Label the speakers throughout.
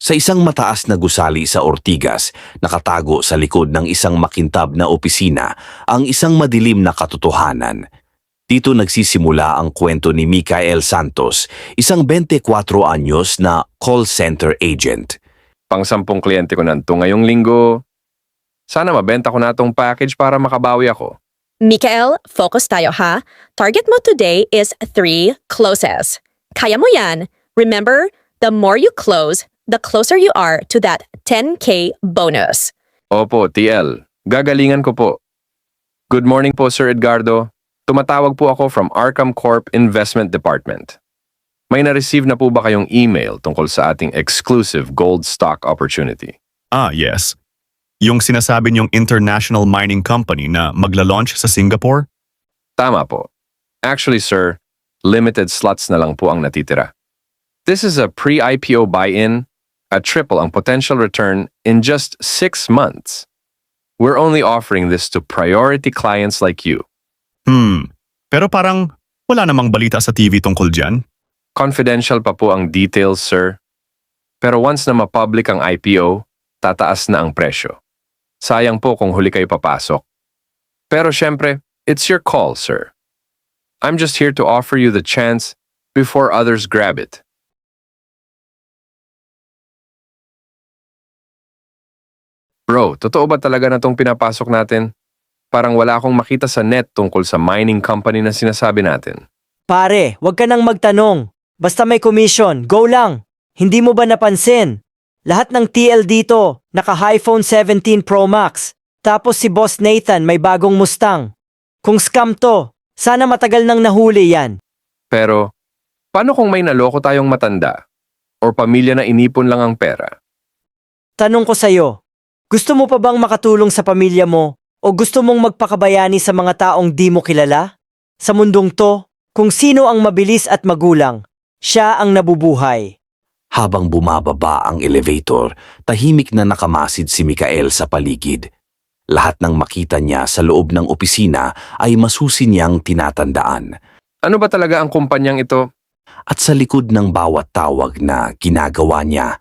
Speaker 1: Sa isang mataas na gusali sa Ortigas, nakatago sa likod ng isang makintab na opisina ang isang madilim na katotohanan. Dito nagsisimula ang kwento ni Micael Santos, isang 24 anyos na call center agent.
Speaker 2: Pang-10 kliyente ko nanto ngayong linggo. Sana mabenta ko na tong package para makabawi ako.
Speaker 3: Michael, focus tayo ha. Target mo today is 3 closes. Kaya mo yan. Remember, the more you close, the closer you are to that 10K bonus.
Speaker 2: Opo, TL. Gagalingan ko po. Good morning po, Sir Edgardo. Tumatawag po ako from Arkham Corp Investment Department. May na-receive na po ba kayong email tungkol sa ating exclusive gold stock opportunity?
Speaker 4: Yes. Yung sinasabi niyong international mining company na magla-launch sa Singapore?
Speaker 2: Tama po. Actually, sir, limited slots na lang po ang natitira. This is a pre-IPO buy-in, a triple ang potential return in just 6 months. We're only offering this to priority clients like you.
Speaker 4: Pero parang wala namang balita sa TV tungkol dyan.
Speaker 2: Confidential pa po ang details, sir. Pero once na ma-public ang IPO, tataas na ang presyo. Sayang po kung huli kayo papasok. Pero syempre, it's your call, sir. I'm just here to offer you the chance before others grab it. Bro, totoo ba talaga na tong pinapasok natin? Parang wala akong makita sa net tungkol sa mining company na sinasabi natin.
Speaker 5: Pare, wag ka nang magtanong. Basta may commission, go lang. Hindi mo ba napansin? Lahat ng TL dito, naka-iPhone 17 Pro Max. Tapos si Boss Nathan may bagong Mustang. Kung scam to, sana matagal nang nahuli yan.
Speaker 2: Pero, paano kung may naloko tayong matanda? Or pamilya na inipon lang ang pera?
Speaker 5: Tanong ko sa'yo, gusto mo pa bang makatulong sa pamilya mo? O gusto mong magpakabayani sa mga taong di mo kilala? Sa mundong to, kung sino ang mabilis at magulang, siya ang nabubuhay.
Speaker 1: Habang bumababa ang elevator, tahimik na nakamasid si Micael sa paligid. Lahat ng makita niya sa loob ng opisina ay masusi niyang tinatandaan.
Speaker 2: Ano ba talaga ang kumpanyang ito?
Speaker 1: At sa likod ng bawat tawag na ginagawa niya,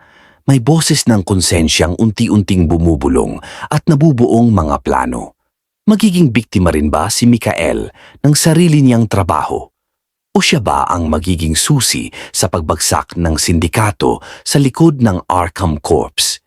Speaker 1: may boses ng konsensyang unti-unting bumubulong at nabubuong mga plano. Magiging biktima rin ba si Micael ng sarili niyang trabaho? O siya ba ang magiging susi sa pagbagsak ng sindikato sa likod ng Arkham Corps?